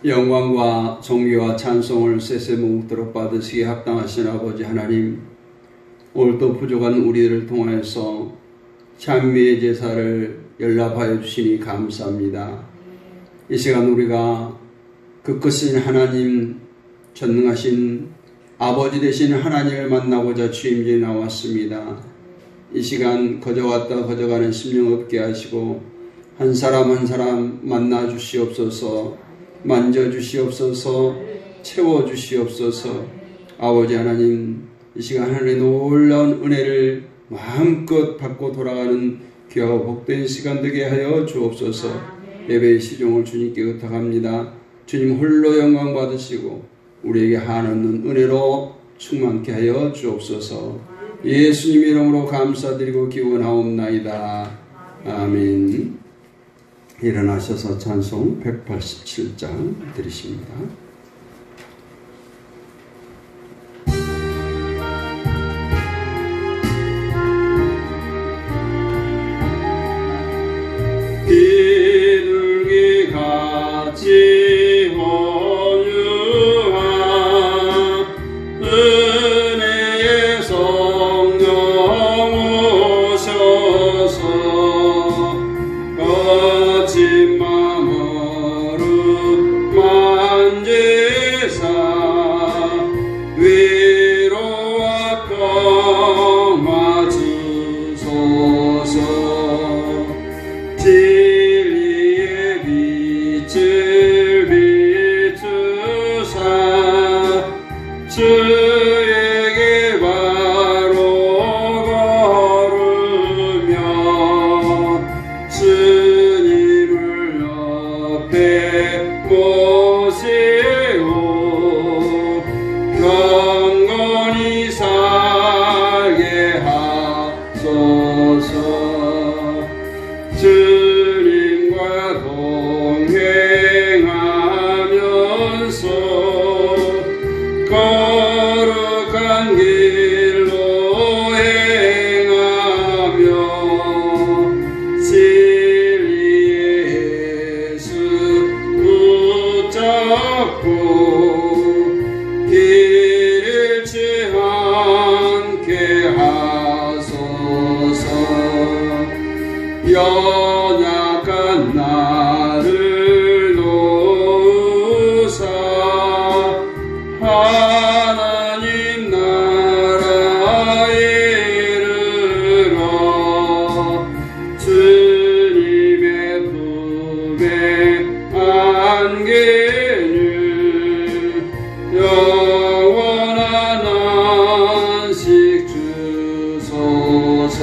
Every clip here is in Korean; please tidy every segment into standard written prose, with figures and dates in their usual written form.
영광과 존귀와 찬송을 세세무묻도록 받으시기에 합당하신 아버지 하나님, 오늘도 부족한 우리들을 통하여서 찬미의 제사를 연락하여 주시니 감사합니다. 이 시간 우리가 그 크신 하나님, 전능하신 아버지 되신 하나님을 만나고자 주임전에 나왔습니다. 이 시간 거저갔다 거저가는 심령 없게 하시고 한 사람 한 사람 만나 주시옵소서. 만져주시옵소서. 채워주시옵소서. 아버지 하나님, 이 시간 하나님의 놀라운 은혜를 마음껏 받고 돌아가는 귀하고 복된 시간 되게 하여 주옵소서. 예배의 시종을 주님께 의탁합니다. 주님 홀로 영광 받으시고 우리에게 한없는 은혜로 충만케 하여 주옵소서. 예수님 이름으로 감사드리고 기원하옵나이다. 아멘. 일어나셔서 찬송 187장 드리십니다. 비둘기같이 온유한 은혜의 성령 오셔서 거친 마음으로 만지사 위로와 평화 주소서. 진리의 빛을 비추사 주에게 바로 걸으며 주님을 옆에 모시고 경건히 살게 하소서. 주님과 동행하면서 거룩한 길로 행하며 진리의 예수 붙잡고 길 잃지 않게 하소서. 연약한 나를 도우사 하나님 나라에 이르러 주님의 품에 안기는 영원한 안식 주소서.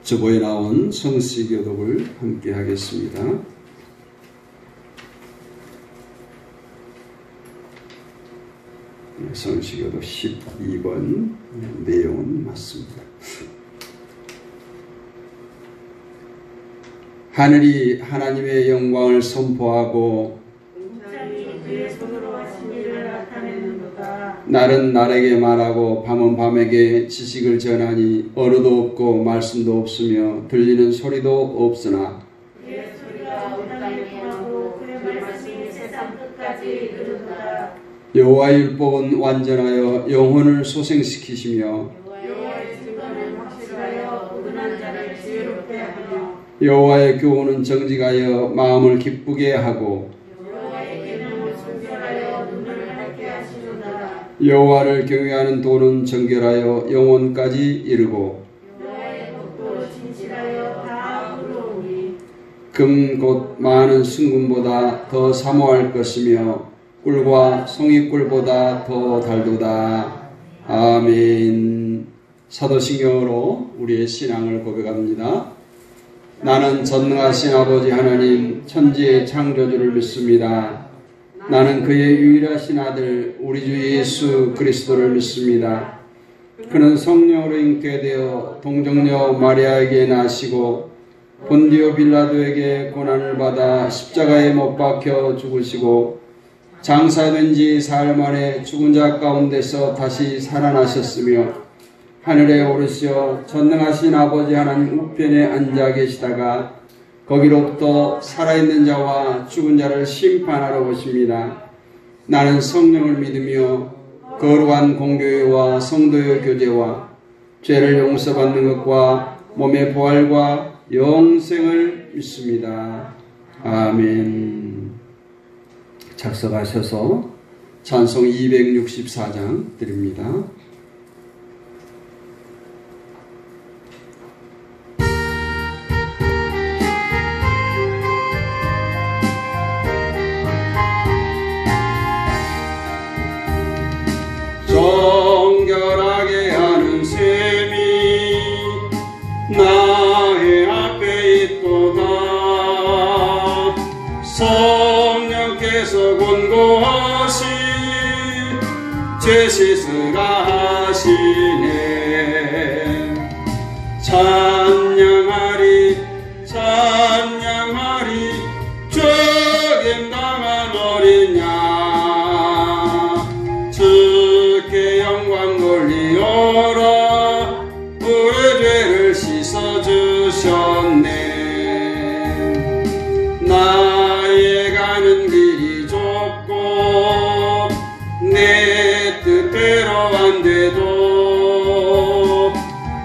주보에 나온 성시교독을 함께 하겠습니다. 성시교독 12번 내용은 맞습니다. 하늘이 하나님의 영광을 선포하고 날은 날에게 말하고 밤은 밤에게 지식을 전하니 어루도 없고 말씀도 없으며 들리는 소리도 없으나 여호와의 율법은 완전하여 영혼을 소생시키시며 여호와의 교훈은 정직하여 마음을 기쁘게 하고 여호와를 경외하는 도는 정결하여 영혼까지 이르고 금 곧 많은 순금보다 더 사모할 것이며 꿀과 송이꿀보다 더 달도다. 아멘. 사도신경으로 우리의 신앙을 고백합니다. 나는 전능하신 아버지 하나님 천지의 창조주를 믿습니다. 나는 그의 유일하신 아들 우리 주 예수 그리스도를 믿습니다. 그는 성령으로 잉게 되어 동정녀 마리아에게 나시고 본디오 빌라도에게 고난을 받아 십자가에 못 박혀 죽으시고 장사된 지 사흘 만에 죽은 자 가운데서 다시 살아나셨으며 하늘에 오르시어 전능하신 아버지 하나님 우편에 앉아 계시다가 거기로부터 살아있는 자와 죽은 자를 심판하러 오십니다. 나는 성령을 믿으며 거룩한 공교회와 성도의 교제와 죄를 용서받는 것과 몸의 부활과 영생을 믿습니다. 아멘. 작성하셔서 찬송 264장 드립니다. 정결하게 하는 셈이 나의 앞에 있도다. 성령께서 권고하시 죄 씻으라 하시네. 찬양하리 찬양하리 죽임당한 어린 양 주께 영광 돌리어라. 우리 죄를 씻어주셨네. 나의 가는 길이 좁고 내 뜻대로 안 돼도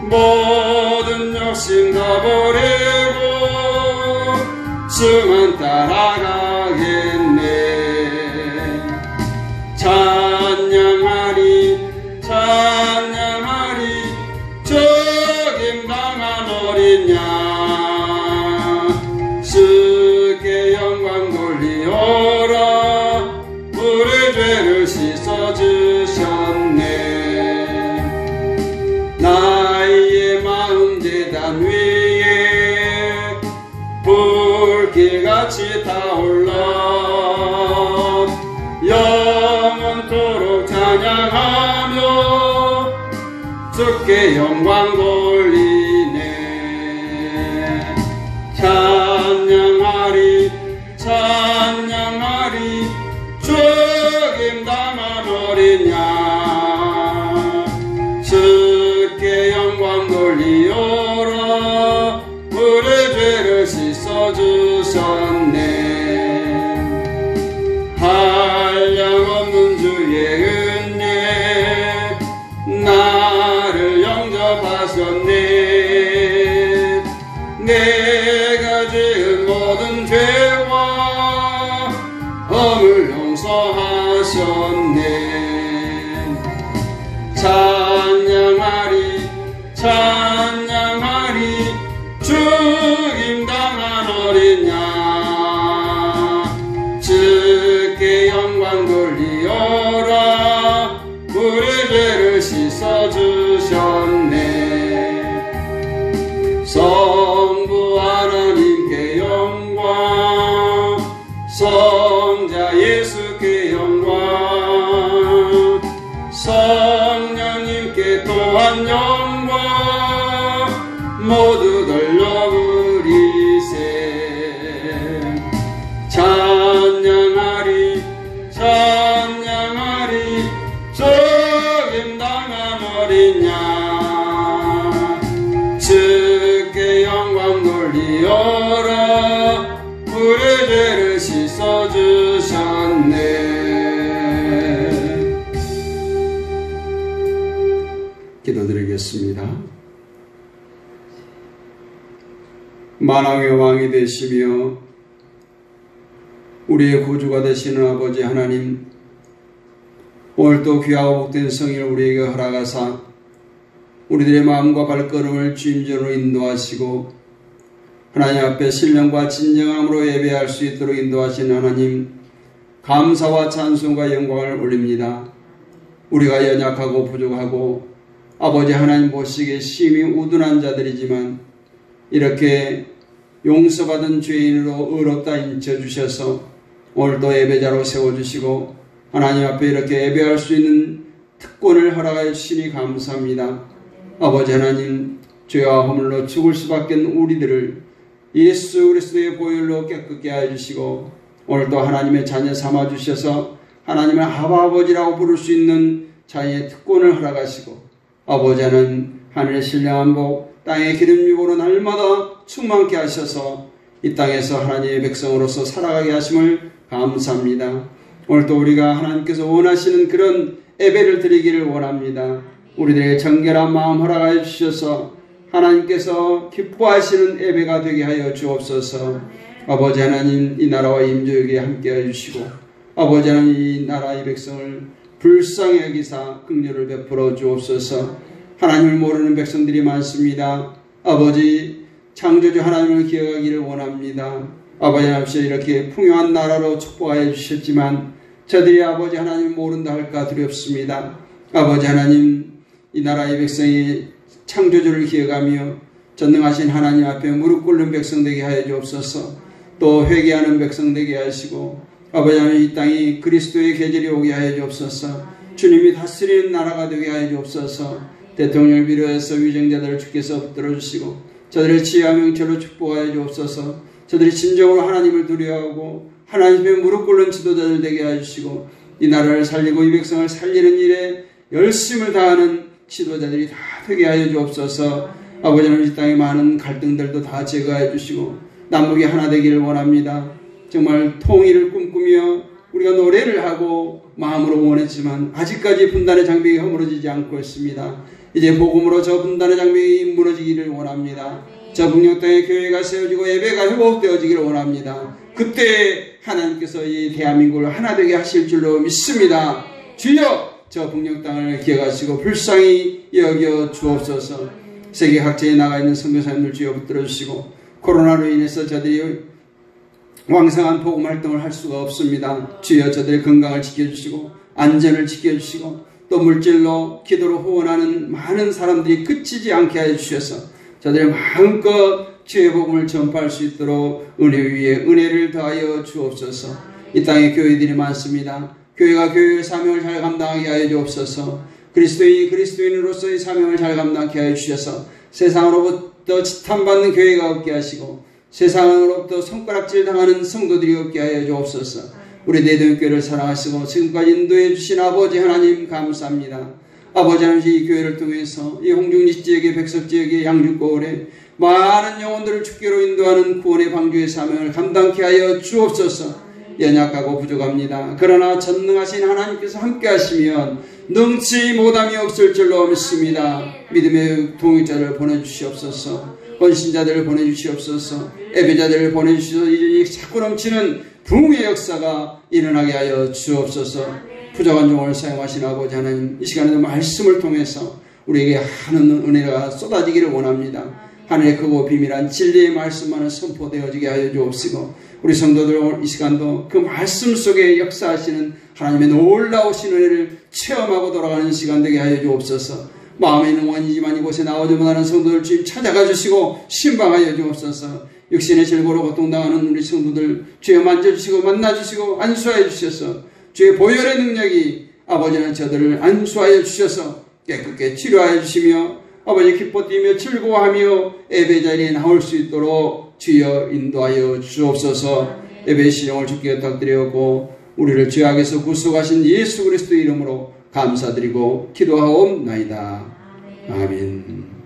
모든 욕심 다 버리고 주만 따라가겠네. 찬양하리 찬양하리 죽임당한 어린 양 주께 영광 돌리어라. 우리 죄를 씻어주셨네. 나의 마음 제단 위에 불길같이 타올라 영원토록 찬양하며 주께 영광 돌리네. 찬양하리 찬양하리 죽임당한 어린 양 주께 영광 돌리어라. 우리 죄를 씻어주셨네. 한량없는 주의 은혜 나를 영접하셨네. 내가 지은 모든 죄와 범을 용서하셨네. 찬양하리 찬양하리 죽임당한 어린 양 주께 영광 돌리어라. 우리 죄를 씻어주셨네. 성부 하나님께 영광 성자 예수께 영광 성령님께 또한 영광 모두 돌려부리세. 찬양하리 찬양하리 죽임당한 어린 양 주께 영광 돌리어라. 우리 죄를 씻어주셨네. 기도드리겠습니다. 만왕의 왕이 되시며 우리의 구주가 되시는 아버지 하나님, 오늘도 귀하고 복된 성일을 우리에게 허락하사 우리들의 마음과 발걸음을 주임전으로 인도하시고 하나님 앞에 신령과 진정함으로 예배할 수 있도록 인도하신 하나님, 감사와 찬송과 영광을 올립니다. 우리가 연약하고 부족하고 아버지 하나님 보시기에 심히 우둔한 자들이지만 이렇게 용서받은 죄인으로 의롭다 인쳐주셔서 오늘도 예배자로 세워주시고 하나님 앞에 이렇게 예배할 수 있는 특권을 허락하여 주시니 감사합니다. 아버지 하나님, 죄와 허물로 죽을 수밖에 없는 우리들을 예수 그리스도의 보혈로 깨끗게 하여 주시고 오늘도 하나님의 자녀 삼아 주셔서 하나님을 아버지라고 부를 수 있는 자녀의 특권을 허락하시고 아버지 하나님, 하늘의 신령한 복, 땅의 기름 유보로 날마다 충만케 하셔서 이 땅에서 하나님의 백성으로서 살아가게 하심을 감사합니다. 오늘도 우리가 하나님께서 원하시는 그런 예배를 드리기를 원합니다. 우리들의 정결한 마음 허락하여 주셔서 하나님께서 기뻐하시는 예배가 되게 하여 주옵소서. 아버지 하나님, 이 나라와 임조에게 함께하여 주시고 아버지 하나님, 이 나라의 백성을 불쌍히 여기사 긍휼을 베풀어 주옵소서. 하나님을 모르는 백성들이 많습니다. 아버지, 창조주 하나님을 기억하기를 원합니다. 아버지 하나님, 이렇게 풍요한 나라로 축복하여 주셨지만 저들이 아버지 하나님을 모른다 할까 두렵습니다. 아버지 하나님, 이 나라의 백성이 창조주를 기억하며 전능하신 하나님 앞에 무릎 꿇는 백성 되게 하여 주옵소서. 또 회개하는 백성 되게 하시고 아버지 하나님, 이 땅이 그리스도의 계절이 오게 하여 주옵소서. 주님이 다스리는 나라가 되게 하여 주옵소서. 대통령을 비롯해서 위정자들을 주께서 붙들어 주시고 저들의 지혜와 명철로 축복하여 주옵소서. 저들이 진정으로 하나님을 두려워하고 하나님의 무릎 꿇는 지도자들 되게 해주시고 이 나라를 살리고 이 백성을 살리는 일에 열심을 다하는 지도자들이 다 되게 하여 주옵소서. 아버지 하나님, 이 땅의 많은 갈등들도 다 제거해 주시고 남북이 하나 되기를 원합니다. 정말 통일을 꿈꾸며 우리가 노래를 하고 마음으로 원했지만 아직까지 분단의 장벽이 허물어지지 않고 있습니다. 이제 복음으로 저 분단의 장벽이 무너지기를 원합니다. 저 북녘 땅에 교회가 세워지고 예배가 회복되어지기를 원합니다. 그때 하나님께서 이 대한민국을 하나 되게 하실 줄로 믿습니다. 주여, 저 북녘 땅을 기억하시고 불쌍히 여겨 주옵소서. 세계 각지에 나가 있는 선교사님들 주여 붙들어 주시고 코로나로 인해서 저들이 왕성한 복음 활동을 할 수가 없습니다. 주여, 저들의 건강을 지켜주시고 안전을 지켜주시고 또 물질로 기도로 후원하는 많은 사람들이 그치지 않게 하여 주셔서 저들의 마음껏 주의 복음을 전파할 수 있도록 은혜 위에 은혜를 더하여 주옵소서. 이 땅에 교회들이 많습니다. 교회가 교회의 사명을 잘 감당하게 하여 주옵소서. 그리스도인이 그리스도인으로서의 사명을 잘 감당하게 하여 주셔서 세상으로부터 지탄받는 교회가 없게 하시고 세상으로부터 손가락질 당하는 성도들이 없게 하여 주옵소서. 우리 대동교회를 사랑하시고 지금까지 인도해 주신 아버지 하나님 감사합니다. 아버지 하나님, 이 교회를 통해서 이 홍중지 지역의 백석 지역의 양주고을에 많은 영혼들을 주께로 인도하는 구원의 방주의 사명을 감당케 하여 주옵소서. 연약하고 부족합니다. 그러나 전능하신 하나님께서 함께 하시면 능치 못함이 없을 줄로 믿습니다. 믿음의 동역자를 보내주시옵소서. 헌신자들을 보내주시옵소서. 예배자들을 보내주시옵소서. 이제 자꾸 넘치는 부흥의 역사가 일어나게 하여 주옵소서. 부족한 종을 사용하신 아버지 하나님, 이 시간에도 말씀을 통해서 우리에게 하는 은혜가 쏟아지기를 원합니다. 하늘의 크고 비밀한 진리의 말씀만을 선포되어지게 하여 주옵시고 우리 성도들 이 시간도 그 말씀 속에 역사하시는 하나님의 놀라우신 은혜를 체험하고 돌아가는 시간 되게 하여 주옵소서. 마음에 있는 원이지만 이곳에 나오지 못하는 성도들 주님 찾아가 주시고 신방하여 주옵소서. 육신의 질고로 고통당하는 우리 성도들 주여 만져주시고 만나주시고 안수하여 주셔서 주의 보혈의 능력이 아버지는 저들을 안수하여 주셔서 깨끗게 치료하여 주시며 아버지 기뻐 뛰며 즐거워하며 예배 자리에 나올 수 있도록 주여 인도하여 주옵소서. 예배 시령을 주께 부탁드리었고 우리를 죄악에서 구속하신 예수 그리스도의 이름으로 감사드리고 기도하옵나이다. 아멘.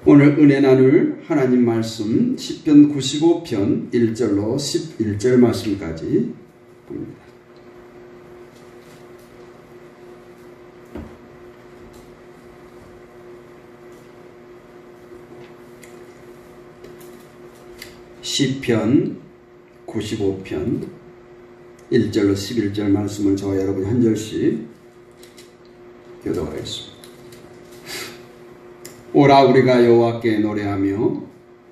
오늘 은혜 나눌 하나님 말씀 시편 95편 1절로 11절 말씀까지 봅니다. 시편 95편 1절로 11절 말씀을 저와 여러분이 한 절씩 교독하겠습니다. 오라 우리가 여호와께 노래하며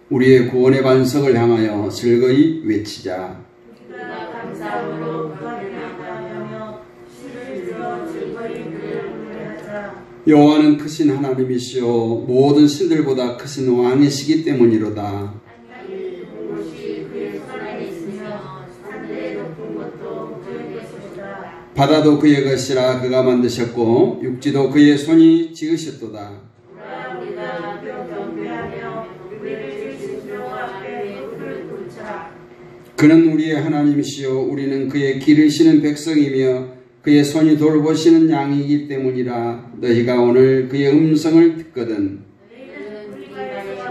우리의 구원의 반석을 향하여 즐거이 외치자. 우리가 감사함으로 그를 나가며 시를 들어 즐거이 그를 노래하자. 여호와는 크신 하나님이시요 모든 신들보다 크신 왕이시기 때문이로다. 하늘이 높은 곳이 그의 손안에 있으며 하늘의 높은 것도 그의 것이다. 바다도 그의 것이라 그가 만드셨고 육지도 그의 손이 지으셨도다. 우리가 경배하며 우리를 지으신 여호와 앞에 무릎을 꿇자. 그는 우리의 하나님이시요 우리는 그의 기르시는 백성이며 그의 손이 돌보시는 양이기 때문이라. 너희가 오늘 그의 음성을 듣거든 너희는 우리가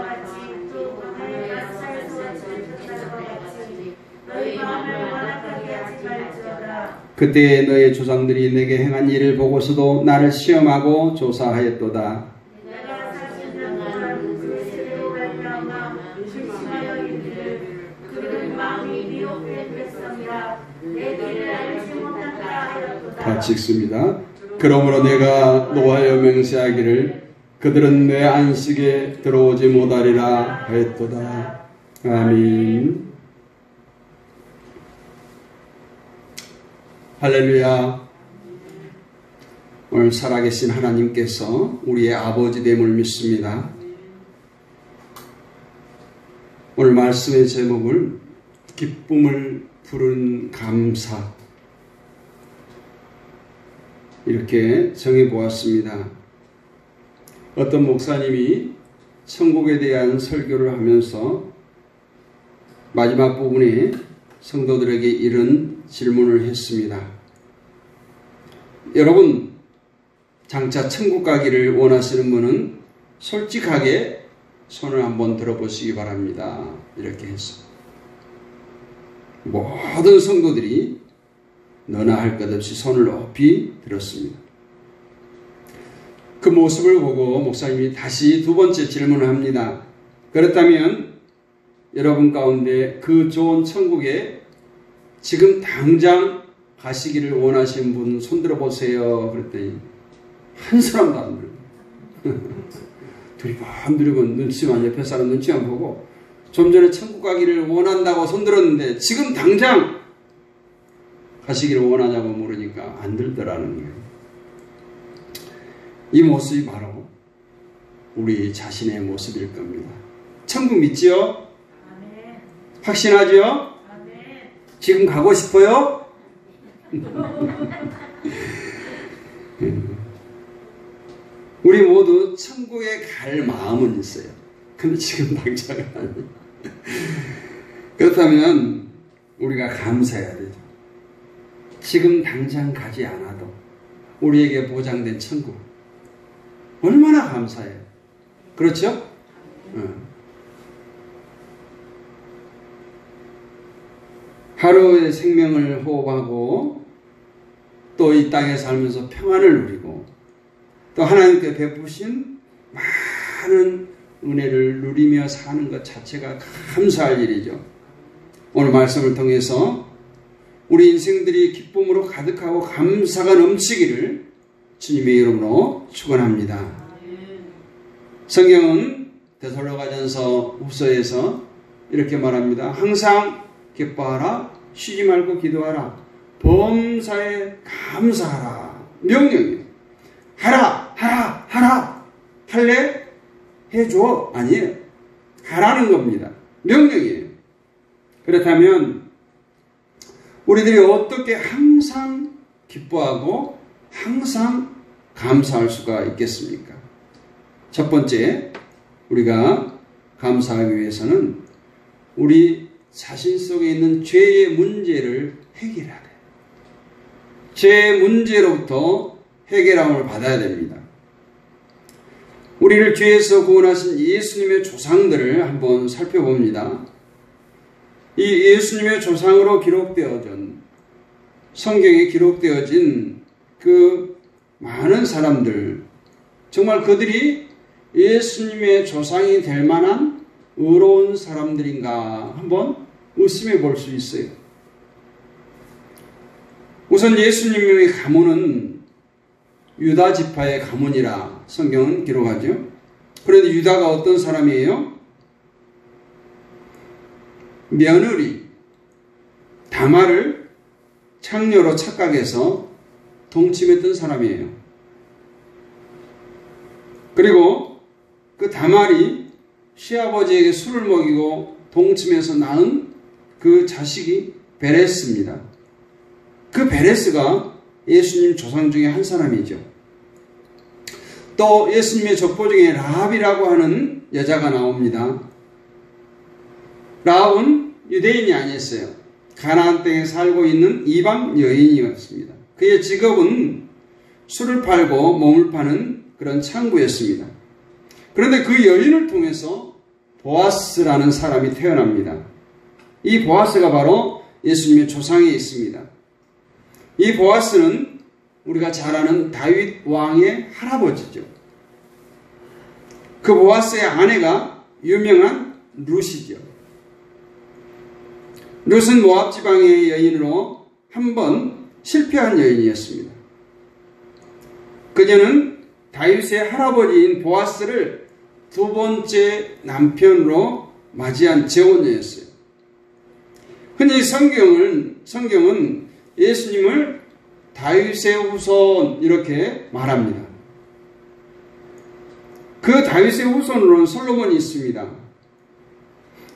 같이 또 하늘과 살수와 질투하는 것 같이 너희 마음을 완악하게 하지 말지어다. 그때 너의 조상들이 내게 행한 일을 보고서도 나를 시험하고 조사하였도다. 내가 40년 동안 그 세대로 말미암아 실심하여 이르기를 그들은 마음이 미혹된 백성이라 내 길을 알지 못한다 하였도다. 같이 읽습니다. 그러므로 내가 노하여 맹세하기를 그들은 내 안식에 들어오지 못하리라 하였도다. 아멘. 할렐루야. 오늘 살아계신 하나님께서 우리의 아버지 됨을 믿습니다. 오늘 말씀의 제목을 기쁨을 부른 감사 이렇게 정해보았습니다. 어떤 목사님이 천국에 대한 설교를 하면서 마지막 부분에 성도들에게 이런 질문을 했습니다. 여러분, 장차 천국 가기를 원하시는 분은 솔직하게 손을 한번 들어보시기 바랍니다. 이렇게 했어. 모든 성도들이 너나 할 것 없이 손을 높이 들었습니다. 그 모습을 보고 목사님이 다시 두 번째 질문을 합니다. 그렇다면 여러분 가운데 그 좋은 천국에 지금 당장 가시기를 원하시는 분 손들어 보세요. 그랬더니 한 사람도 안 들고 두리번두리번 눈치만 옆에 사람 눈치만 보고 좀 전에 천국 가기를 원한다고 손들었는데 지금 당장 가시기를 원하냐고 물으니까 안 들더라는 거예요. 이 모습이 바로 우리 자신의 모습일 겁니다. 천국 믿지요? 아멘. 확신하죠? 아멘. 지금 가고 싶어요? 우리 모두 천국에 갈 마음은 있어요. 근데 지금 당장은 아니에요. 그렇다면 우리가 감사해야 되죠. 지금 당장 가지 않아도 우리에게 보장된 천국 얼마나 감사해요. 그렇죠? 하루의 생명을 호흡하고 또 이 땅에 살면서 평안을 누리고 또 하나님께 베푸신 많은 은혜를 누리며 사는 것 자체가 감사할 일이죠. 오늘 말씀을 통해서 우리 인생들이 기쁨으로 가득하고 감사가 넘치기를 주님의 이름으로 축원합니다. 성경은 데살로니가전서 후서에서 이렇게 말합니다. 항상 기뻐하라, 쉬지 말고 기도하라, 범사에 감사하라. 명령이에요. 하라, 하라, 하라. 할래? 해줘. 아니에요. 하라는 겁니다. 명령이에요. 그렇다면 우리들이 어떻게 항상 기뻐하고 항상 감사할 수가 있겠습니까? 첫 번째, 우리가 감사하기 위해서는 우리 자신 속에 있는 죄의 문제를 해결해야 돼요. 죄의 문제로부터 해결함을 받아야 됩니다. 우리를 죄에서 구원하신 예수님의 조상들을 한번 살펴봅니다. 이 예수님의 조상으로 기록되어진, 성경에 기록되어진 그 많은 사람들, 정말 그들이 예수님의 조상이 될 만한 의로운 사람들인가 한번 의심해 볼 수 있어요. 우선 예수님의 가문은 유다 지파의 가문이라 성경은 기록하죠. 그런데 유다가 어떤 사람이에요? 며느리 다말을 창녀로 착각해서 동침했던 사람이에요. 그리고 그 다말이 시아버지에게 술을 먹이고 동침해서 낳은 그 자식이 베레스입니다. 그 베레스가 예수님 조상 중에 한 사람이죠. 또 예수님의 족보 중에 라합이라고 하는 여자가 나옵니다. 라합은 유대인이 아니었어요. 가나안 땅에 살고 있는 이방 여인이었습니다. 그의 직업은 술을 팔고 몸을 파는 그런 창구였습니다. 그런데 그 여인을 통해서 보아스라는 사람이 태어납니다. 이 보아스가 바로 예수님의 조상에 있습니다. 이 보아스는 우리가 잘 아는 다윗 왕의 할아버지죠. 그 보아스의 아내가 유명한 룻이죠. 룻은 모압 지방의 여인으로 한 번 실패한 여인이었습니다. 그녀는 다윗의 할아버지인 보아스를 두 번째 남편으로 맞이한 재혼녀였어요. 흔히 성경은 예수님을 다윗의 후손 이렇게 말합니다. 그 다윗의 후손으로는 솔로몬이 있습니다.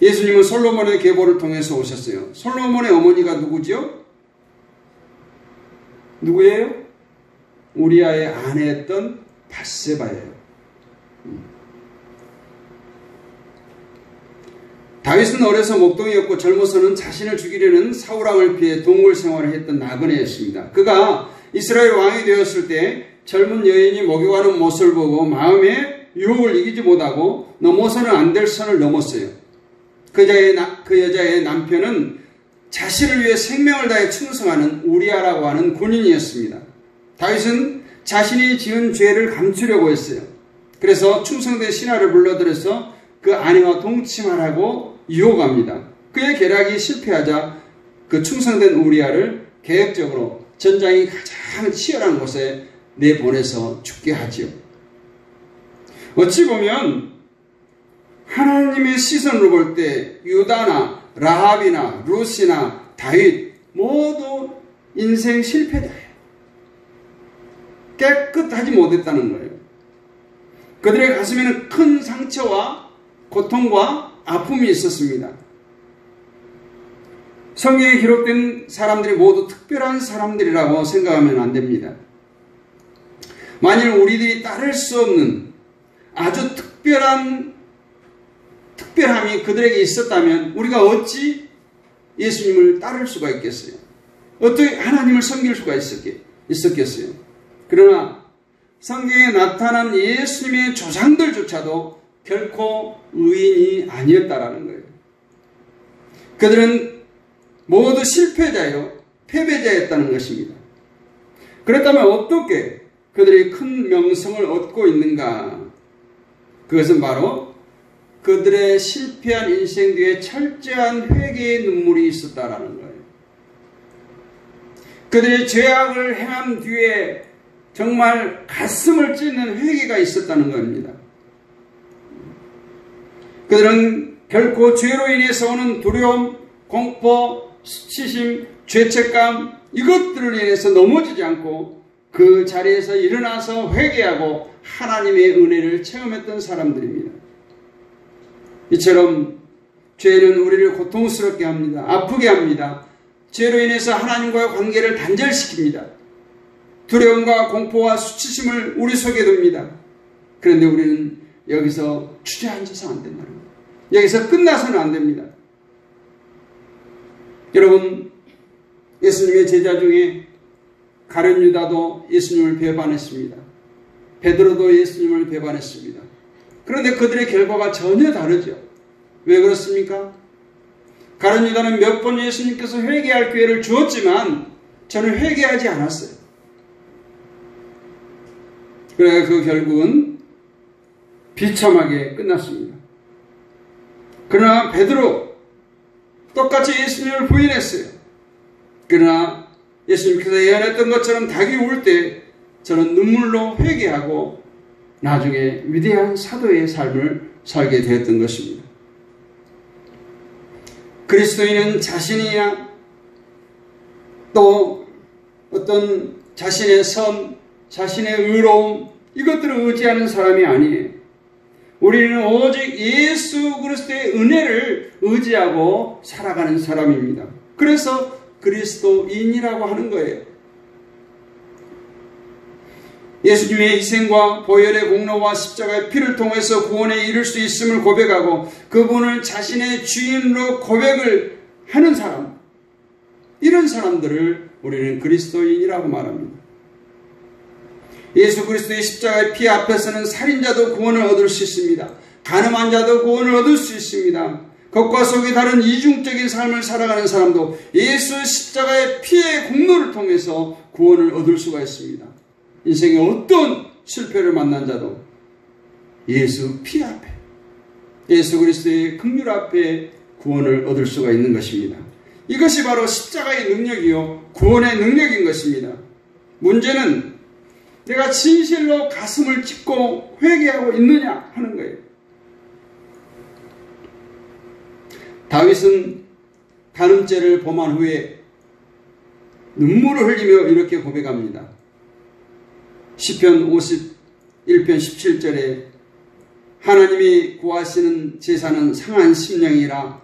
예수님은 솔로몬의 계보를 통해서 오셨어요. 솔로몬의 어머니가 누구죠? 누구예요? 우리아의 아내였던 밧세바예요. 다윗은 어려서 목동이었고 젊어서는 자신을 죽이려는 사울왕을 피해 동굴 생활을 했던 나그네였습니다. 그가 이스라엘 왕이 되었을 때 젊은 여인이 목욕하는 모습을 보고 마음에 유혹을 이기지 못하고 넘어서는 안 될 선을 넘었어요. 그 여자의 남편은 자신을 위해 생명을 다해 충성하는 우리아라고 하는 군인이었습니다. 다윗은 자신이 지은 죄를 감추려고 했어요. 그래서 충성된 신하를 불러들여서 그 아내와 동침하라고 유혹합니다. 그의 계략이 실패하자 그 충성된 우리아를 계획적으로 전장이 가장 치열한 곳에 내보내서 죽게 하지요. 어찌 보면 하나님의 시선으로 볼 때 유다나 라합이나 룻이나 다윗 모두 인생 실패자예요. 깨끗하지 못했다는 거예요. 그들의 가슴에는 큰 상처와 고통과 아픔이 있었습니다. 성경에 기록된 사람들이 모두 특별한 사람들이라고 생각하면 안 됩니다. 만일 우리들이 따를 수 없는 아주 특별함이 그들에게 있었다면 우리가 어찌 예수님을 따를 수가 있겠어요? 어떻게 하나님을 섬길 수가 있었겠어요? 그러나 성경에 나타난 예수님의 조상들조차도 결코 의인이 아니었다라는 거예요. 그들은 모두 실패자요, 패배자였다는 것입니다. 그렇다면 어떻게 그들이 큰 명성을 얻고 있는가? 그것은 바로 그들의 실패한 인생 뒤에 철저한 회개의 눈물이 있었다라는 거예요. 그들의 죄악을 행한 뒤에 정말 가슴을 찢는 회개가 있었다는 겁니다. 그들은 결코 죄로 인해서 오는 두려움, 공포, 수치심, 죄책감 이것들을 인해서 넘어지지 않고 그 자리에서 일어나서 회개하고 하나님의 은혜를 체험했던 사람들입니다. 이처럼 죄는 우리를 고통스럽게 합니다. 아프게 합니다. 죄로 인해서 하나님과의 관계를 단절시킵니다. 두려움과 공포와 수치심을 우리 속에 둡니다. 그런데 우리는 여기서 주저앉아서 안 된다는 거예요. 여기서 끝나서는 안 됩니다. 여러분, 예수님의 제자 중에 가룟 유다도 예수님을 배반했습니다. 베드로도 예수님을 배반했습니다. 그런데 그들의 결과가 전혀 다르죠. 왜 그렇습니까? 가룟 유다는 몇 번 예수님께서 회개할 기회를 주었지만 저는 회개하지 않았어요. 그래서 그 결국은 비참하게 끝났습니다. 그러나 베드로 똑같이 예수님을 부인했어요. 그러나 예수님께서 예언했던 것처럼 닭이 울 때 저는 눈물로 회개하고 나중에 위대한 사도의 삶을 살게 되었던 것입니다. 그리스도인은 자신이나 또 어떤 자신의 선, 자신의 의로움 이것들을 의지하는 사람이 아니에요. 우리는 오직 예수 그리스도의 은혜를 의지하고 살아가는 사람입니다. 그래서 그리스도인이라고 하는 거예요. 예수님의 희생과 보혈의 공로와 십자가의 피를 통해서 구원에 이를 수 있음을 고백하고 그분을 자신의 주인으로 고백을 하는 사람, 이런 사람들을 우리는 그리스도인이라고 말합니다. 예수 그리스도의 십자가의 피 앞에서는 살인자도 구원을 얻을 수 있습니다. 간음한 자도 구원을 얻을 수 있습니다. 겉과 속이 다른 이중적인 삶을 살아가는 사람도 예수 십자가의 피의 공로를 통해서 구원을 얻을 수가 있습니다. 인생의 어떤 실패를 만난 자도 예수 피 앞에, 예수 그리스도의 긍휼 앞에 구원을 얻을 수가 있는 것입니다. 이것이 바로 십자가의 능력이요 구원의 능력인 것입니다. 문제는 내가 진실로 가슴을 찢고 회개하고 있느냐 하는 거예요. 다윗은 간음죄를 범한 후에 눈물을 흘리며 이렇게 고백합니다. 시편 51편 17절에 하나님이 구하시는 제사는 상한 심령이라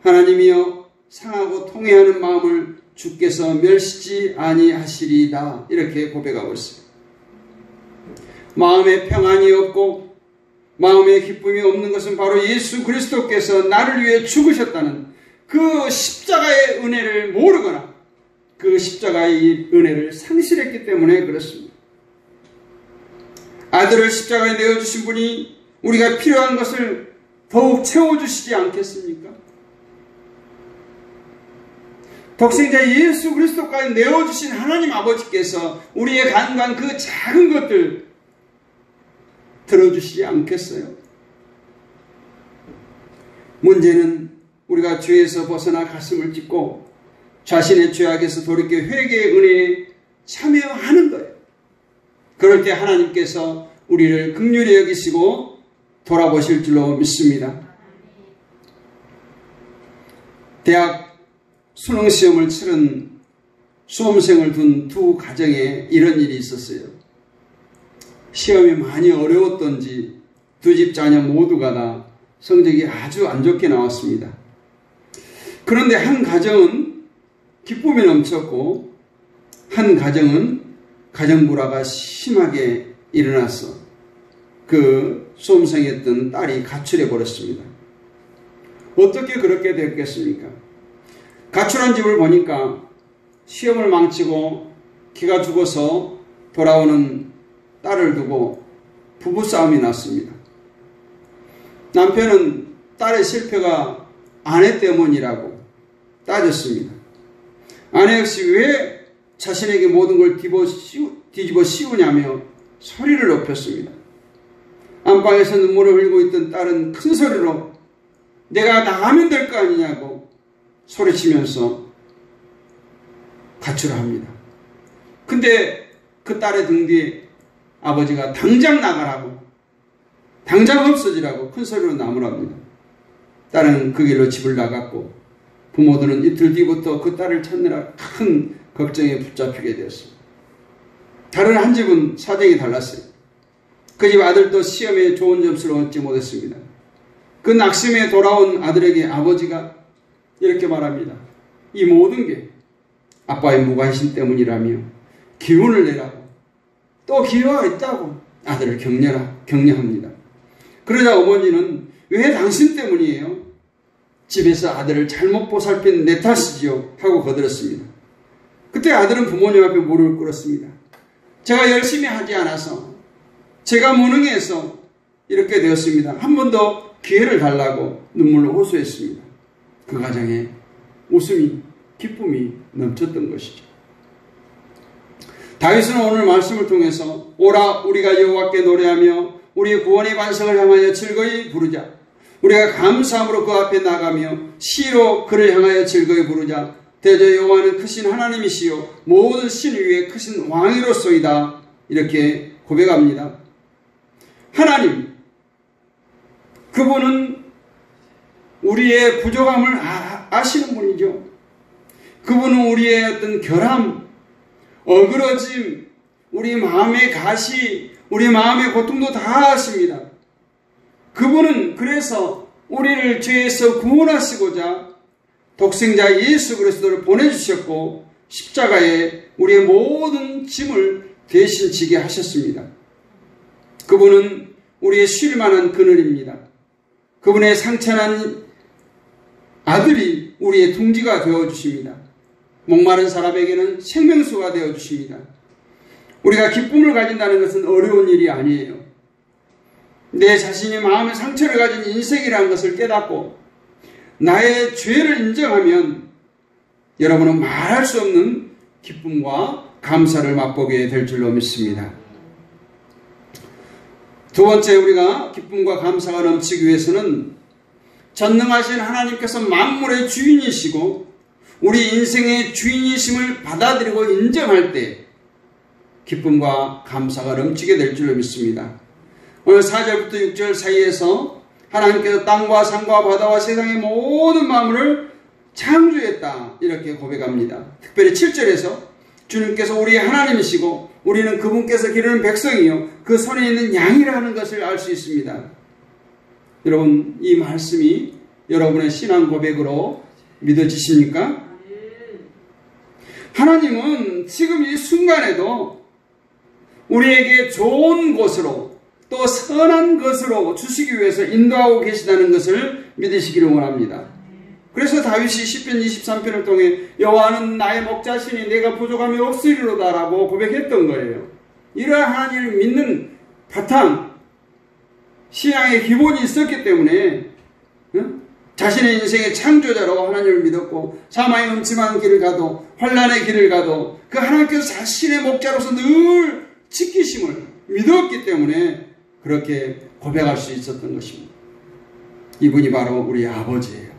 하나님이여 상하고 통회하는 마음을 주께서 멸시지 아니하시리이다, 이렇게 고백하고 있어요. 마음에 평안이 없고 마음에 기쁨이 없는 것은 바로 예수 그리스도께서 나를 위해 죽으셨다는 그 십자가의 은혜를 모르거나 그 십자가의 은혜를 상실했기 때문에 그렇습니다. 아들을 십자가에 내어주신 분이 우리가 필요한 것을 더욱 채워주시지 않겠습니까? 독생자 예수 그리스도까지 내어주신 하나님 아버지께서 우리의 간과한 그 작은 것들 들어주시지 않겠어요? 문제는 우리가 죄에서 벗어나 가슴을 찢고 자신의 죄악에서 돌이켜 회개의 은혜에 참여하는 거예요. 그럴 때 하나님께서 우리를 긍휼히 여기시고 돌아보실 줄로 믿습니다. 대학 수능시험을 치른 수험생을 둔 두 가정에 이런 일이 있었어요. 시험이 많이 어려웠던지 두 집 자녀 모두가 다 성적이 아주 안 좋게 나왔습니다. 그런데 한 가정은 기쁨이 넘쳤고 한 가정은 가정불화가 심하게 일어나서 그 수험생이었던 딸이 가출해 버렸습니다. 어떻게 그렇게 됐겠습니까? 가출한 집을 보니까 시험을 망치고 기가 죽어서 돌아오는 딸을 두고 부부싸움이 났습니다. 남편은 딸의 실패가 아내 때문이라고 따졌습니다. 아내 역시 왜 자신에게 모든 걸 뒤집어 씌우냐며 소리를 높였습니다. 안방에서 눈물을 흘리고 있던 딸은 큰 소리로 내가 나가면 될 거 아니냐고 소리치면서 가출을 합니다. 근데 그 딸의 등 뒤에 아버지가 당장 나가라고, 당장 없어지라고 큰 소리로 나무랍니다. 딸은 그 길로 집을 나갔고 부모들은 이틀 뒤부터 그 딸을 찾느라 큰 걱정에 붙잡히게 되었습니다. 다른 한 집은 사정이 달랐어요. 그 집 아들도 시험에 좋은 점수를 얻지 못했습니다. 그 낙심에 돌아온 아들에게 아버지가 이렇게 말합니다. 이 모든 게 아빠의 무관심 때문이라며 기운을 내라고, 또 기회가 있다고 아들을 격려합니다. 그러자 어머니는 왜 당신 때문이에요? 집에서 아들을 잘못 보살핀 내 탓이지요 하고 거들었습니다. 그때 아들은 부모님 앞에 무릎을 꿇었습니다. 제가 열심히 하지 않아서, 제가 무능해서 이렇게 되었습니다. 한 번 더 기회를 달라고 눈물로 호소했습니다. 그 가정에 웃음이, 기쁨이 넘쳤던 것이죠. 다윗은 오늘 말씀을 통해서 오라 우리가 여호와께 노래하며 우리의 구원의 반석을 향하여 즐거이 부르자. 우리가 감사함으로 그 앞에 나가며 시로 그를 향하여 즐거이 부르자. 대저 여호와는 크신 하나님이시요 모든 신 위에 크신 왕이로소이다. 이렇게 고백합니다. 하나님, 그분은 우리의 부족함을 아시는 분이죠. 그분은 우리의 어떤 결함, 어그러짐, 우리 마음의 가시, 우리 마음의 고통도 다 아십니다. 그분은 그래서 우리를 죄에서 구원하시고자 독생자 예수 그리스도를 보내주셨고 십자가에 우리의 모든 짐을 대신 지게 하셨습니다. 그분은 우리의 쉴만한 그늘입니다. 그분의 상처난 아들이 우리의 둥지가 되어주십니다. 목마른 사람에게는 생명수가 되어주십니다. 우리가 기쁨을 가진다는 것은 어려운 일이 아니에요. 내 자신이 마음의 상처를 가진 인생이라는 것을 깨닫고 나의 죄를 인정하면 여러분은 말할 수 없는 기쁨과 감사를 맛보게 될 줄로 믿습니다. 두 번째, 우리가 기쁨과 감사가 넘치기 위해서는 전능하신 하나님께서 만물의 주인이시고 우리 인생의 주인이심을 받아들이고 인정할 때 기쁨과 감사가 넘치게 될 줄로 믿습니다. 오늘 4절부터 6절 사이에서 하나님께서 땅과 산과 바다와 세상의 모든 만물을 창조했다 이렇게 고백합니다. 특별히 7절에서 주님께서 우리의 하나님이시고 우리는 그분께서 기르는 백성이요 그 손에 있는 양이라는 것을 알 수 있습니다. 여러분, 이 말씀이 여러분의 신앙 고백으로 믿어지십니까? 하나님은 지금 이 순간에도 우리에게 좋은 곳으로 또 선한 것으로 주시기 위해서 인도하고 계시다는 것을 믿으시기를 원합니다. 그래서 다윗이 시편 23편을 통해 여호와는 나의 목자시니 내가 부족함이 없으리로다 라고 고백했던 거예요. 이러한 하나님을 믿는 바탕, 신앙의 기본이 있었기 때문에 자신의 인생의 창조자로 하나님을 믿었고 사망의 음침한 길을 가도 환난의 길을 가도 그 하나님께서 자신의 목자로서 늘 지키심을 믿었기 때문에 그렇게 고백할 수 있었던 것입니다. 이분이 바로 우리 아버지예요.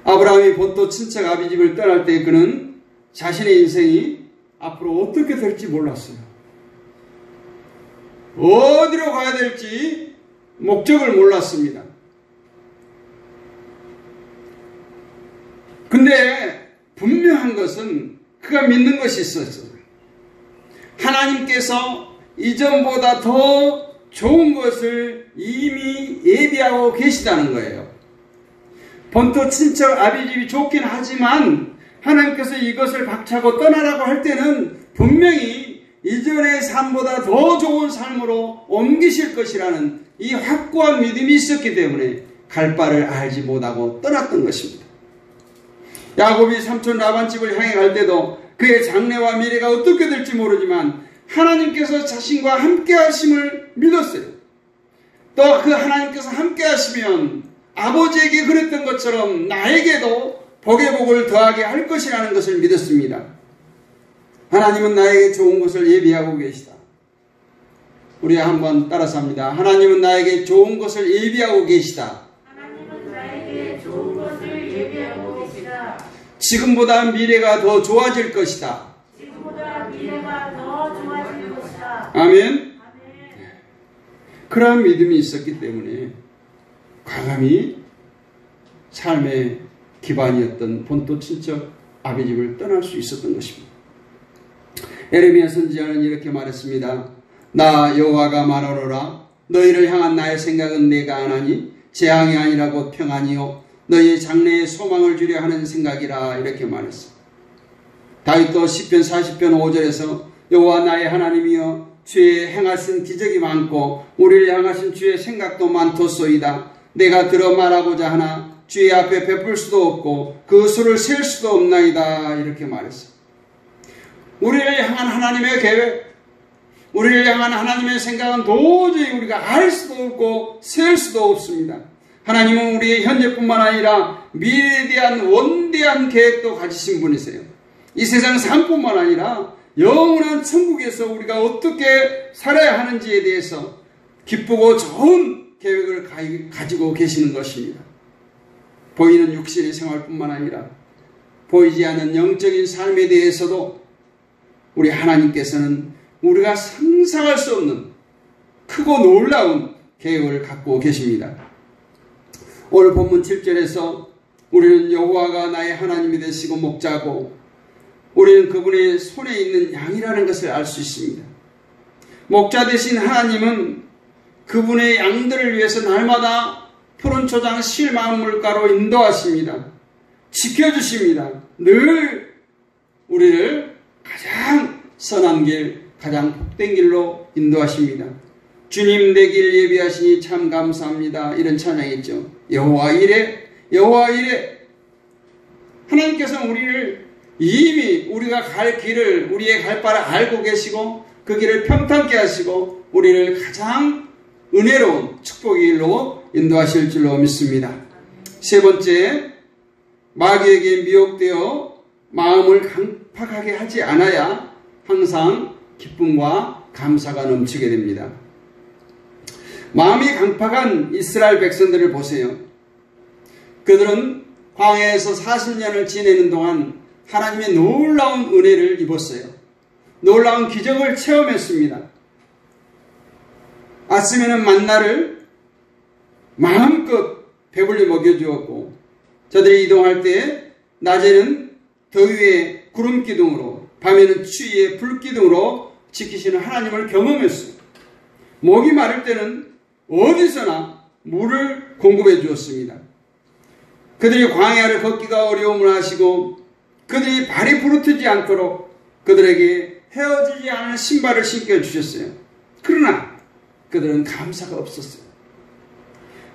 아브라함이 본토 친척 아비집을 떠날 때 그는 자신의 인생이 앞으로 어떻게 될지 몰랐어요. 어디로 가야 될지 목적을 몰랐습니다. 근데 분명한 것은 그가 믿는 것이 있었어요. 하나님께서 이전보다 더 좋은 것을 이미 예비하고 계시다는 거예요. 본토 친척 아비집이 좋긴 하지만 하나님께서 이것을 박차고 떠나라고 할 때는 분명히 이전의 삶보다 더 좋은 삶으로 옮기실 것이라는 이 확고한 믿음이 있었기 때문에 갈 바를 알지 못하고 떠났던 것입니다. 야곱이 삼촌 라반 집을 향해 갈 때도 그의 장래와 미래가 어떻게 될지 모르지만 하나님께서 자신과 함께 하심을 믿었어요. 또 그 하나님께서 함께 하시면 아버지에게 그랬던 것처럼 나에게도 복의 복을 더하게 할 것이라는 것을 믿었습니다. 하나님은 나에게 좋은 것을 예비하고 계시다. 우리가 한번 따라서 합니다. 하나님은 나에게 좋은 것을 예비하고 계시다. 하나님은 나에게 좋은 것을 예비하고 계시다. 지금보다 미래가 더 좋아질 것이다. 지금보다 미래가 더 좋아질 것이다. 아멘. 아멘. 그러한 믿음이 있었기 때문에 과감히 삶의 기반이었던 본토 친척 아비집을 떠날 수 있었던 것입니다. 에레미야 선지자는 이렇게 말했습니다. 나 여호와가 말하노라. 너희를 향한 나의 생각은 내가 아나니 재앙이 아니라 곧 평안이요 너희의 장래에 소망을 주려 하는 생각이라 이렇게 말했어. 다윗도 시편 40편 5절에서 여호와 나의 하나님이여 주의 행하신 기적이 많고 우리를 향하신 주의 생각도 많도소이다. 내가 들어 말하고자 하나 주의 앞에 베풀 수도 없고 그 수를 셀 수도 없나이다 이렇게 말했어. 우리를 향한 하나님의 계획, 우리를 향한 하나님의 생각은 도저히 우리가 알 수도 없고 셀 수도 없습니다. 하나님은 우리의 현재뿐만 아니라 미래에 대한 원대한 계획도 가지신 분이세요. 이 세상 삶뿐만 아니라 영원한 천국에서 우리가 어떻게 살아야 하는지에 대해서 기쁘고 좋은 계획을 가지고 계시는 것입니다. 보이는 육신의 생활뿐만 아니라 보이지 않는 영적인 삶에 대해서도 우리 하나님께서는 우리가 상상할 수 없는 크고 놀라운 계획을 갖고 계십니다. 오늘 본문 7절에서 우리는 여호와가 나의 하나님이 되시고 목자고 우리는 그분의 손에 있는 양이라는 것을 알 수 있습니다. 목자 되신 하나님은 그분의 양들을 위해서 날마다 푸른 초장 실마음 물가로 인도하십니다. 지켜주십니다. 늘 우리를 가장 선한 길, 가장 복된 길로 인도하십니다. 주님 내 길 예비하시니 참 감사합니다. 이런 찬양이 있죠. 여호와 이래, 여호와 이래. 하나님께서는 우리를 이미 우리가 갈 길을, 우리의 갈 바를 알고 계시고 그 길을 평탄케 하시고 우리를 가장 은혜로운 축복의 길로 인도하실 줄로 믿습니다. 세 번째, 마귀에게 미혹되어 마음을 강팍하게 하지 않아야 항상 기쁨과 감사가 넘치게 됩니다. 마음이 강팍한 이스라엘 백성들을 보세요. 그들은 광야에서 40년을 지내는 동안 하나님의 놀라운 은혜를 입었어요. 놀라운 기적을 체험했습니다. 아침에는 만나를 마음껏 배불리 먹여주었고, 저들이 이동할 때 낮에는 더위에 구름기둥으로, 밤에는 추위에 불기둥으로 지키시는 하나님을 경험했어요. 목이 마를 때는 어디서나 물을 공급해 주었습니다. 그들이 광야를 걷기가 어려움을 하시고 그들이 발이 부르트지 않도록 그들에게 헤어지지 않은 신발을 신겨 주셨어요. 그러나 그들은 감사가 없었어요.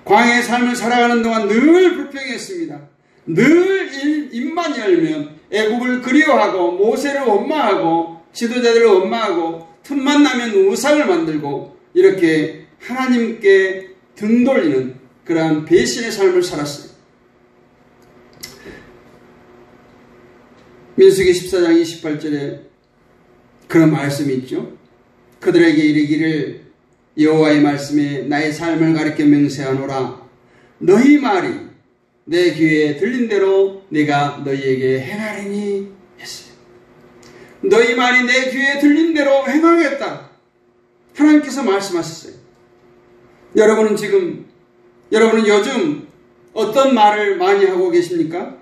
광야의 삶을 살아가는 동안 늘 불평했습니다. 늘 입만 열면 애굽을 그리워하고 모세를 원망하고 지도자들을 원망하고 틈만 나면 우상을 만들고 이렇게 하나님께 등 돌리는 그러한 배신의 삶을 살았어요. 민수기 14장 28절에 그런 말씀이 있죠. 그들에게 이르기를 여호와의 말씀에 나의 삶을 가리켜 맹세하노라. 너희 말이 내 귀에 들린 대로 내가 너희에게 행하리니 했어요. 너희 말이 내 귀에 들린 대로 행하겠다. 하나님께서 말씀하셨어요. 여러분은 요즘 어떤 말을 많이 하고 계십니까?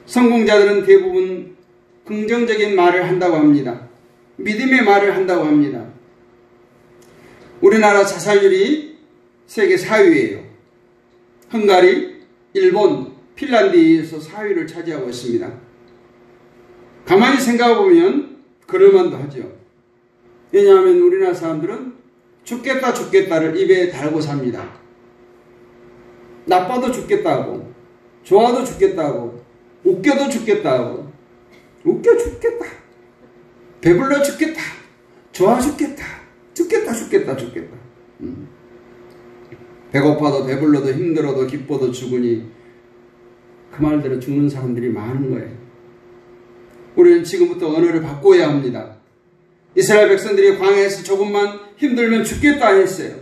성공자들은 대부분 긍정적인 말을 한다고 합니다. 믿음의 말을 한다고 합니다. 우리나라 자살률이 세계 4위예요. 헝가리, 일본, 핀란드에서 4위를 차지하고 있습니다. 가만히 생각해보면 그럴만도 하죠. 왜냐하면 우리나라 사람들은 죽겠다를 입에 달고 삽니다. 나빠도 죽겠다 하고, 좋아도 죽겠다 하고, 웃겨도 죽겠다 하고, 웃겨 죽겠다, 배불러 죽겠다, 좋아 죽겠다, 죽겠다. 배고파도 배불러도 힘들어도 기뻐도 죽으니 그 말대로 죽는 사람들이 많은 거예요. 우리는 지금부터 언어를 바꿔야 합니다. 이스라엘 백성들이 광야에서 조금만 힘들면 죽겠다 했어요.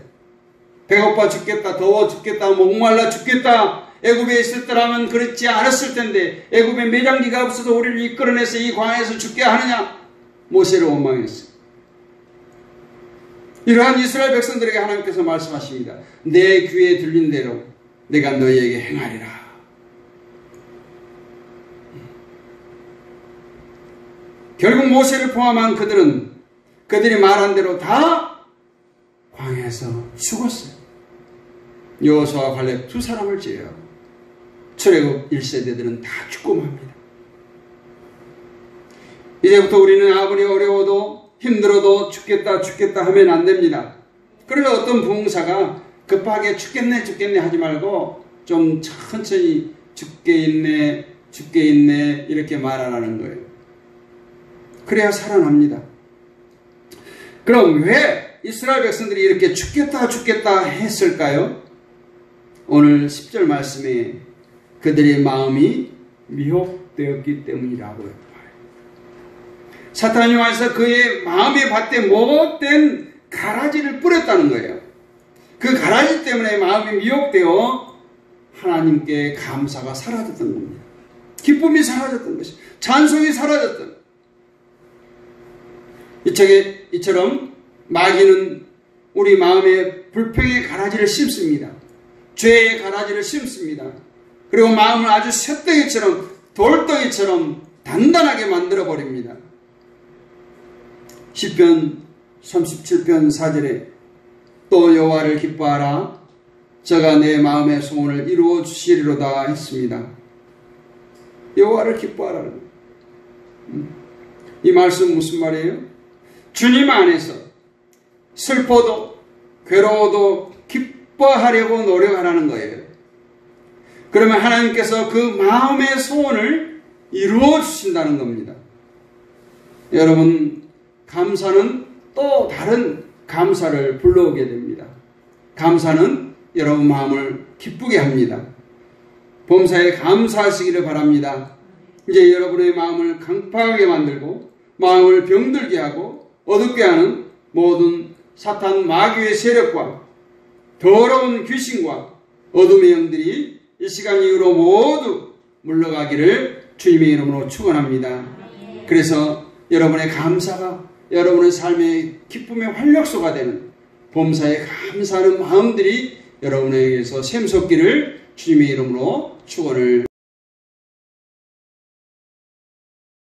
배고파 죽겠다, 더워 죽겠다, 목말라 죽겠다. 애굽에 있었더라면 그렇지 않았을 텐데 애굽에 매장기가 없어서 우리를 이끌어내서 이 광야에서 죽게 하느냐. 모세를 원망했어요. 이러한 이스라엘 백성들에게 하나님께서 말씀하십니다. 내 귀에 들린 대로 내가 너희에게 행하리라. 결국 모세를 포함한 그들이 말한 대로 다 광야에서 죽었어요. 여호수아와 갈렙 두 사람을 제외하고 출애굽 1세대들은 다 죽고 맙니다. 이제부터 우리는 아무리 어려워도 힘들어도 죽겠다 하면 안 됩니다. 그래서 어떤 부흥사가 급하게 죽겠네 하지 말고 좀 천천히 죽게 있네 이렇게 말하라는 거예요. 그래야 살아납니다. 그럼 왜 이스라엘 백성들이 이렇게 죽겠다 했을까요? 오늘 10절 말씀에 그들의 마음이 미혹되었기 때문이라고요. 사탄이 와서 그의 마음의 밭에 못된 가라지를 뿌렸다는 거예요. 그 가라지 때문에 마음이 미혹되어 하나님께 감사가 사라졌던 겁니다. 기쁨이 사라졌던 것이, 찬송이 사라졌던. 이처럼 마귀는 우리 마음에 불평의 가라지를 심습니다. 죄의 가라지를 심습니다. 그리고 마음을 아주 쇳덩이처럼 돌덩이처럼 단단하게 만들어버립니다. 시편 37편 4절에 또 여호와를 기뻐하라. 저가 내 마음의 소원을 이루어 주시리로다 했습니다. 여호와를 기뻐하라는 거예요. 이 말씀 무슨 말이에요? 주님 안에서 슬퍼도 괴로워도 기뻐하려고 노력하라는 거예요. 그러면 하나님께서 그 마음의 소원을 이루어 주신다는 겁니다. 여러분, 감사는 또 다른 감사를 불러오게 됩니다. 감사는 여러분 마음을 기쁘게 합니다. 범사에 감사하시기를 바랍니다. 이제 여러분의 마음을 강팍하게 만들고 마음을 병들게 하고 어둡게 하는 모든 사탄 마귀의 세력과 더러운 귀신과 어둠의 영들이 이 시간 이후로 모두 물러가기를 주님의 이름으로 축원합니다. 그래서 여러분의 감사가 여러분의 삶의 기쁨의 활력소가 되는 범사에 감사하는 마음들이 여러분에게서 샘솟기를 주님의 이름으로 축원을